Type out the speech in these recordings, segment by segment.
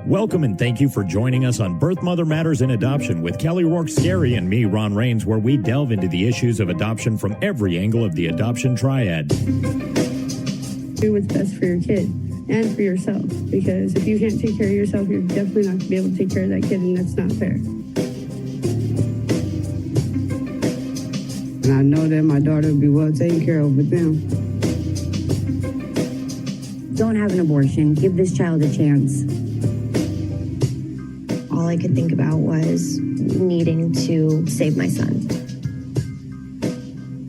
Welcome and thank you for joining us on Birth Mother Matters in Adoption with Kelly Rourke-Scary and me, Ron Rains, where we delve into the issues of adoption from every angle of the adoption triad. Do what's best for your kid and for yourself, because if you can't take care of yourself, you're definitely not going to be able to take care of that kid, and that's not fair. And I know that my daughter will be well taken care of with them. Don't have an abortion. Give this child a chance. All I could think about was needing to save my son.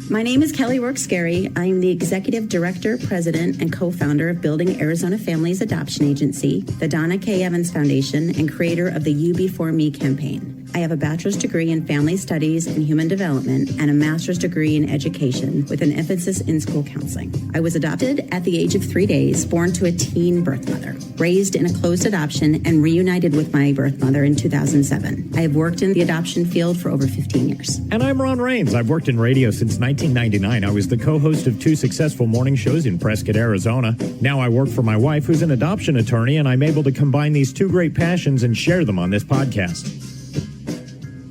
My name is Kelly Rourke-Scary. I'm the Executive Director, President, and co-founder of Building Arizona Families Adoption Agency, the Donna K. Evans Foundation, and creator of the You Before Me campaign. I have a bachelor's degree in family studies and human development and a master's degree in education with an emphasis in school counseling. I was adopted at the age of 3 days, born to a teen birth mother, raised in a closed adoption, and reunited with my birth mother in 2007. I have worked in the adoption field for over 15 years. And I'm Ron Rains. I've worked in radio since 1999. I was the co-host of 2 successful morning shows in Prescott, Arizona. Now I work for my wife, who's an adoption attorney, and I'm able to combine these 2 great passions and share them on this podcast.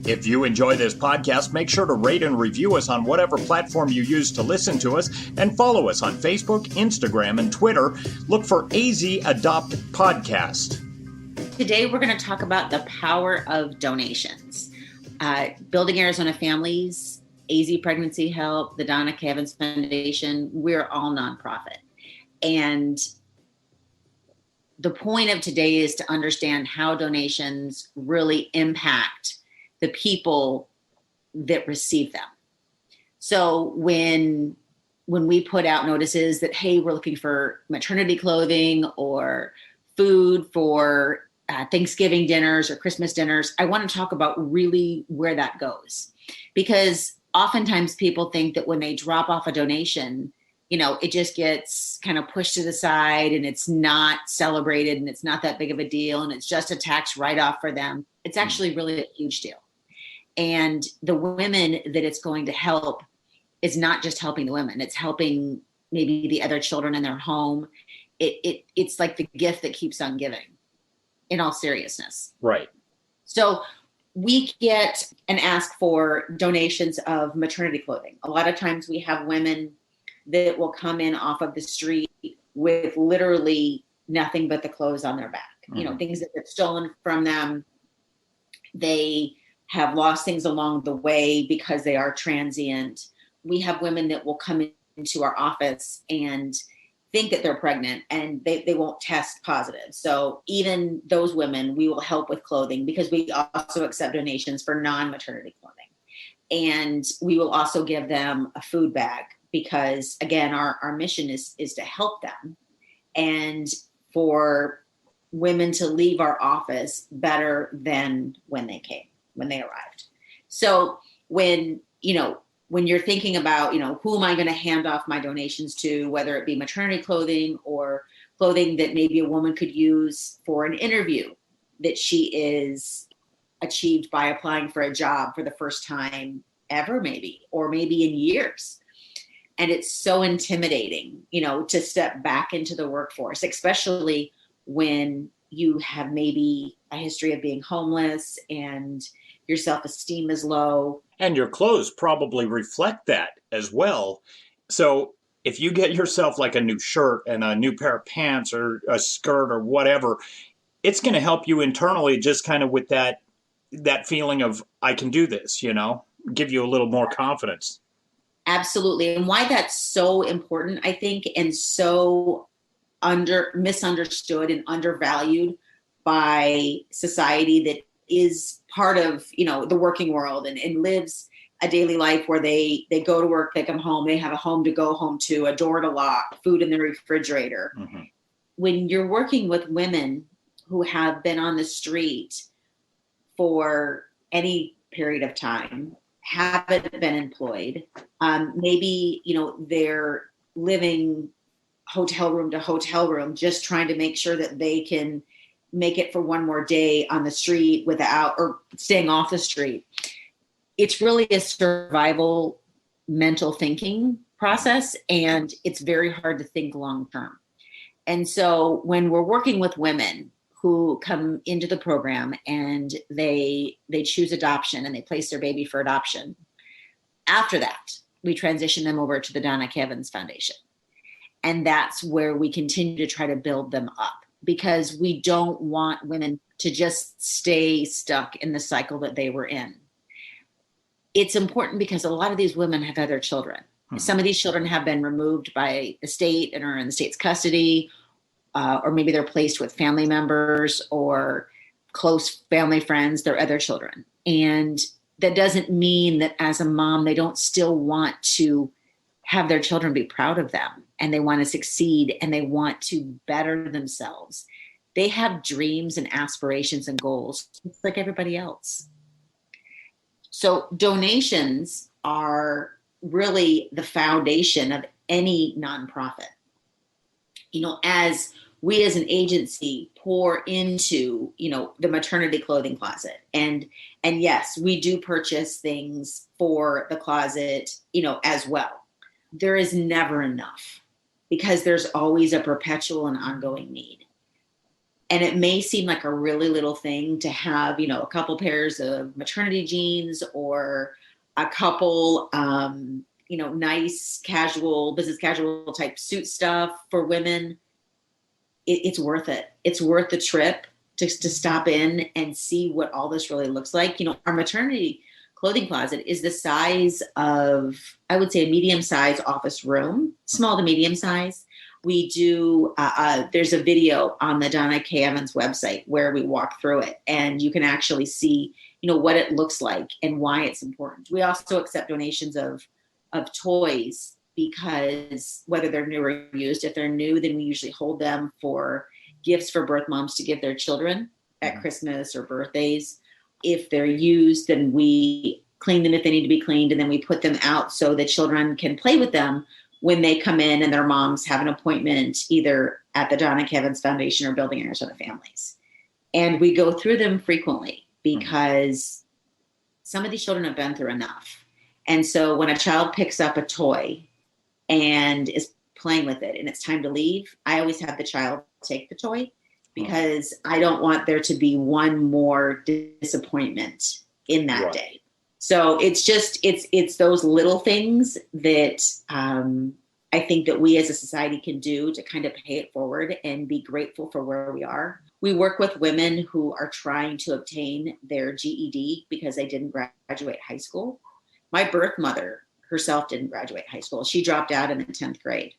If you enjoy this podcast, make sure to rate and review us on whatever platform you use to listen to us, and follow us on Facebook, Instagram, and Twitter. Look for AZ Adopt Podcast. Today, we're going to talk about the power of donations. Building Arizona Families, AZ Pregnancy Help, the Donna K. Evans Foundation, we're all nonprofit. And the point of today is to understand how donations really impact the people that receive them. So when we put out notices that, hey, we're looking for maternity clothing or food for Thanksgiving dinners or Christmas dinners, I want to talk about really where that goes. Because oftentimes people think that when they drop off a donation, it just gets kind of pushed to the side and it's not celebrated and it's not that big of a deal and it's just a tax write-off for them. It's actually really a huge deal. And the women that it's going to help is not just helping the women, it's helping maybe the other children in their home. It's like the gift that keeps on giving, in all seriousness. Right. So we get and ask for donations of maternity clothing. A lot of times we have women that will come in off of the street with literally nothing but the clothes on their back, things that get stolen from them. They have lost things along the way because they are transient. We have women that will come into our office and think that they're pregnant and they won't test positive. So even those women, we will help with clothing because we also accept donations for non-maternity clothing. And we will also give them a food bag because, again, our mission is to help them and for women to leave our office better than when they arrived. So when you're thinking about, who am I going to hand off my donations to, whether it be maternity clothing or clothing that maybe a woman could use for an interview that she is achieved by applying for a job for the first time ever, or maybe in years. And it's so intimidating, to step back into the workforce, especially when you have maybe a history of being homeless and your self-esteem is low. And your clothes probably reflect that as well. So if you get yourself like a new shirt and a new pair of pants or a skirt or whatever, it's going to help you internally just kind of with that feeling of, I can do this, give you a little more confidence. Absolutely. And why that's so important, I think, and so misunderstood and undervalued by society that is part of, the working world and lives a daily life where they go to work, they come home, they have a home to go home to, a door to lock, food in the refrigerator. Mm-hmm. When you're working with women who have been on the street for any period of time, haven't been employed, maybe, they're living hotel room to hotel room, just trying to make sure that they can make it for one more day on the street without, or staying off the street. It's really a survival mental thinking process, and it's very hard to think long term. And so when we're working with women who come into the program and they choose adoption and they place their baby for adoption. After that, we transition them over to the Donna K. Evans Foundation. And that's where we continue to try to build them up, because we don't want women to just stay stuck in the cycle that they were in. It's important because a lot of these women have other children. Some of these children have been removed by the state and are in the state's custody, or maybe they're placed with family members or close family friends, their other children. And that doesn't mean that as a mom, they don't still want to have their children be proud of them, and they want to succeed and they want to better themselves. They have dreams and aspirations and goals, just like everybody else. So donations are really the foundation of any nonprofit. You know, as we as an agency pour into, you know, the maternity clothing closet, and yes, we do purchase things for the closet, you know, as well. There is never enough, because there's always a perpetual and ongoing need. And it may seem like a really little thing to have, you know, a couple pairs of maternity jeans or a couple, you know, nice casual, business casual type suit stuff for women. It's worth it. It's worth the trip to stop in and see what all this really looks like. You know, our maternity clothing closet is the size of, I would say, a medium-sized office room, small to medium size. We do, there's a video on the Donna K. Evans website where we walk through it, and you can actually see, you know, what it looks like and why it's important. We also accept donations of toys, because whether they're new or used, if they're new, then we usually hold them for gifts for birth moms to give their children at Christmas or birthdays. If they're used, then we clean them if they need to be cleaned, and then we put them out so the children can play with them when they come in and their moms have an appointment either at the Donna K. Evans Foundation or Building Arizona Families. And we go through them frequently, because some of these children have been through enough. And so when a child picks up a toy and is playing with it and it's time to leave, I always have the child take the toy, because I don't want there to be one more disappointment in that day. So it's just, it's those little things that I think that we as a society can do to kind of pay it forward and be grateful for where we are. We work with women who are trying to obtain their GED because they didn't graduate high school. My birth mother herself didn't graduate high school. She dropped out in the 10th grade.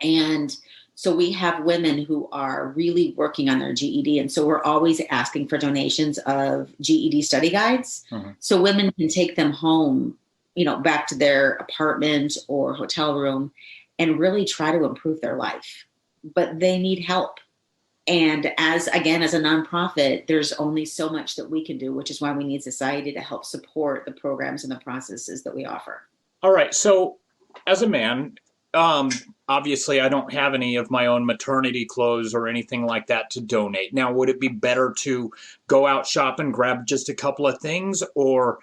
And so we have women who are really working on their GED. And so we're always asking for donations of GED study guides. So women can take them home, you know, back to their apartment or hotel room and really try to improve their life. But they need help. And as a nonprofit, there's only so much that we can do, which is why we need society to help support the programs and the processes that we offer. All right. So as a man, obviously I don't have any of my own maternity clothes or anything like that to donate. Now, would it be better to go out shopping, grab just a couple of things, or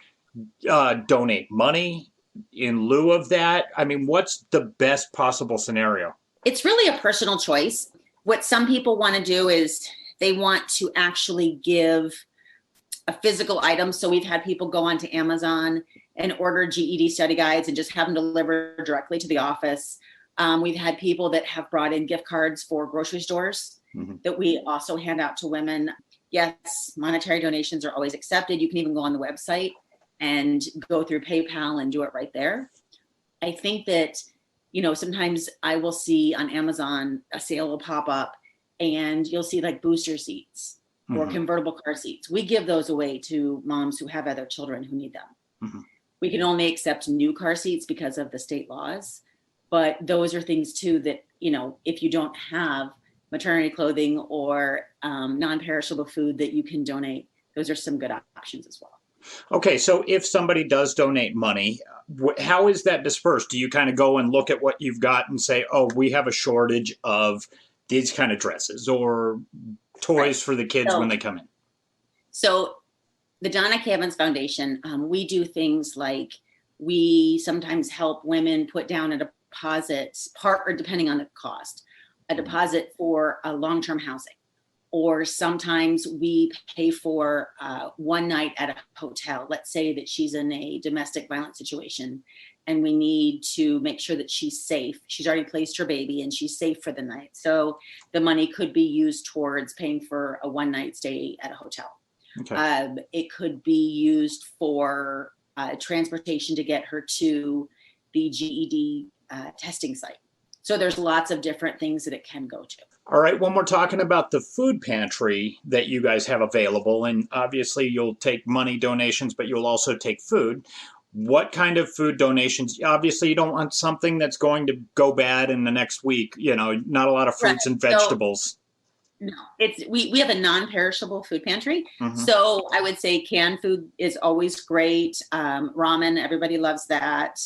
donate money in lieu of that? I mean, what's the best possible scenario? It's really a personal choice. What some people want to do is they want to actually give a physical item. So we've had people go onto Amazon and order GED study guides and just have them delivered directly to the office. We've had people that have brought in gift cards for grocery stores that we also hand out to women. Yes, monetary donations are always accepted. You can even go on the website and go through PayPal and do it right there. I think that, you know, sometimes I will see on Amazon a sale will pop up and you'll see like booster seats or convertible car seats. We give those away to moms who have other children who need them. We can only accept new car seats because of the state laws, but those are things too that, you know, if you don't have maternity clothing or non-perishable food that you can donate, those are some good options as well. Okay, so if somebody does donate money, how is that dispersed? Do you kind of go and look at what you've got and say, oh, we have a shortage of these kind of dresses or toys for the kids when they come in? So the Donna K. Evans Foundation, we do things like we sometimes help women put down a deposit, or depending on the cost, a deposit for a long-term housing. or sometimes we pay for one night at a hotel. Let's say that she's in a domestic violence situation and we need to make sure that she's safe. She's already placed her baby and she's safe for the night. So the money could be used towards paying for a one night stay at a hotel. Okay. It could be used for transportation to get her to the GED testing site. So there's lots of different things that it can go to. All right, when we're talking about the food pantry that you guys have available, and obviously you'll take money donations, but you'll also take food. What kind of food donations? Obviously, you don't want something that's going to go bad in the next week. You know, not a lot of fruits and vegetables. No, we have a non-perishable food pantry. Mm-hmm. So I would say canned food is always great. Ramen, everybody loves that.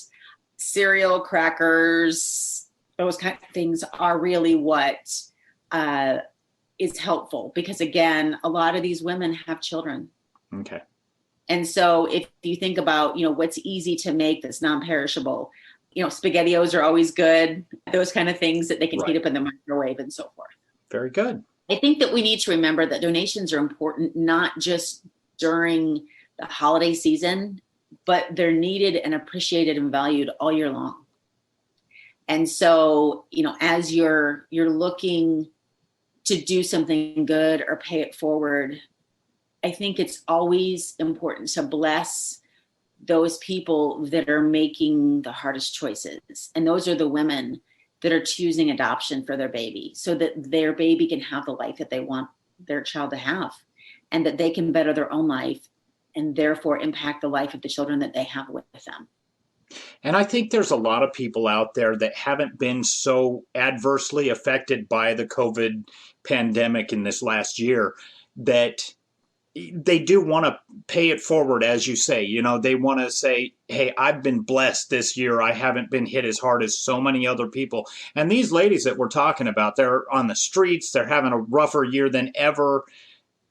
Cereal, crackers, those kind of things are really what is helpful, because again, a lot of these women have children. Okay. And so if you think about, what's easy to make that's non-perishable, SpaghettiOs are always good, those kind of things that they can heat up in the microwave and so forth. Very good. I think that we need to remember that donations are important, not just during the holiday season, but they're needed and appreciated and valued all year long. And so, as you're looking to do something good or pay it forward, I think it's always important to bless those people that are making the hardest choices. And those are the women that are choosing adoption for their baby, so that their baby can have the life that they want their child to have, and that they can better their own life and therefore impact the life of the children that they have with them. And I think there's a lot of people out there that haven't been so adversely affected by the COVID pandemic in this last year that they do want to pay it forward, as you say. They want to say, hey, I've been blessed this year. I haven't been hit as hard as so many other people. And these ladies that we're talking about, they're on the streets. They're having a rougher year than ever.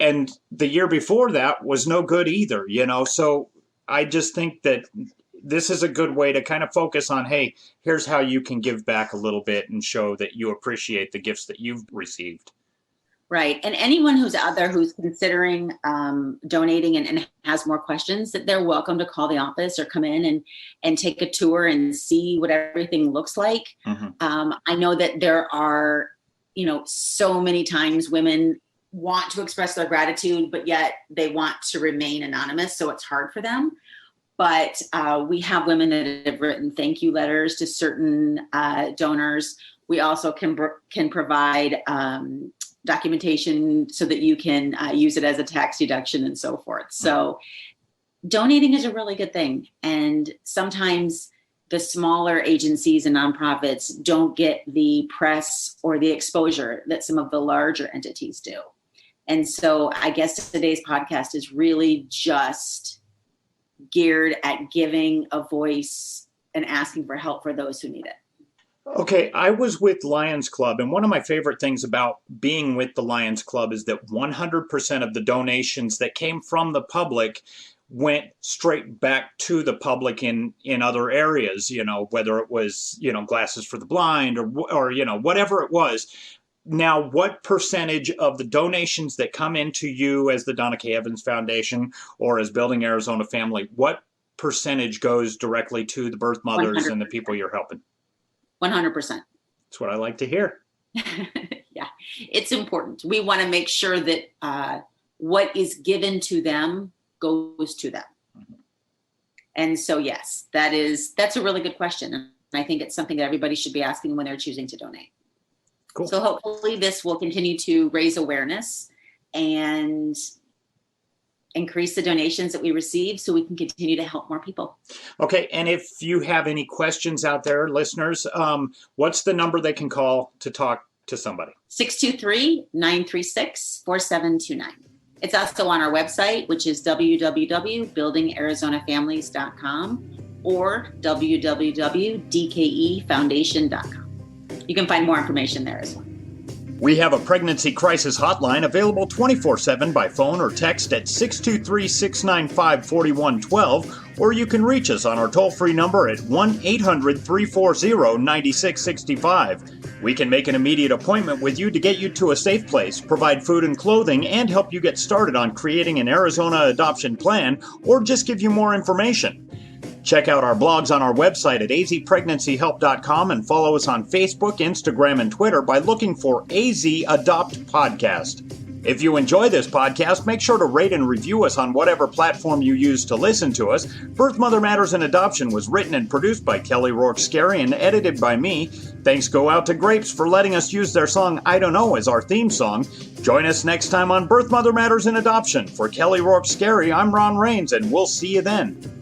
And the year before that was no good either, So I just think that this is a good way to kind of focus on, hey, here's how you can give back a little bit and show that you appreciate the gifts that you've received. Right. And anyone who's out there who's considering donating and has more questions, that they're welcome to call the office or come in and take a tour and see what everything looks like. Mm-hmm. I know that there are, so many times women want to express their gratitude, but yet they want to remain anonymous. So it's hard for them. But we have women that have written thank you letters to certain donors. We also can provide documentation so that you can use it as a tax deduction and so forth. So donating is a really good thing. And sometimes the smaller agencies and nonprofits don't get the press or the exposure that some of the larger entities do. And so I guess today's podcast is really just geared at giving a voice and asking for help for those who need it. Okay, I was with Lions Club, and one of my favorite things about being with the Lions Club is that 100% of the donations that came from the public went straight back to the public in other areas, whether it was, Glasses for the Blind or whatever it was. Now, what percentage of the donations that come into you as the Donna K. Evans Foundation or as Building Arizona Family, what percentage goes directly to the birth mothers 100%. And the people you're helping? 100%. That's what I like to hear. Yeah, it's important. We want to make sure that what is given to them goes to them. Mm-hmm. And so, yes, that's a really good question. And I think it's something that everybody should be asking when they're choosing to donate. Cool. So hopefully this will continue to raise awareness and increase the donations that we receive so we can continue to help more people. Okay. And if you have any questions out there, listeners, what's the number they can call to talk to somebody? 623-936-4729. It's also on our website, which is www.buildingarizonafamilies.com or www.dkefoundation.com. You can find more information there as well. We have a pregnancy crisis hotline available 24/7 by phone or text at 623-695-4112, or you can reach us on our toll-free number at 1-800-340-9665. We can make an immediate appointment with you to get you to a safe place, provide food and clothing, and help you get started on creating an Arizona adoption plan, or just give you more information. Check out our blogs on our website at azpregnancyhelp.com and follow us on Facebook, Instagram, and Twitter by looking for AZ Adopt Podcast. If you enjoy this podcast, make sure to rate and review us on whatever platform you use to listen to us. Birth, Mother Matters, and Adoption was written and produced by Kelly Rourke Scary and edited by me. Thanks go out to Grapes for letting us use their song I Don't Know as our theme song. Join us next time on Birth, Mother Matters, and Adoption. For Kelly Rourke Scary, I'm Ron Rains, and we'll see you then.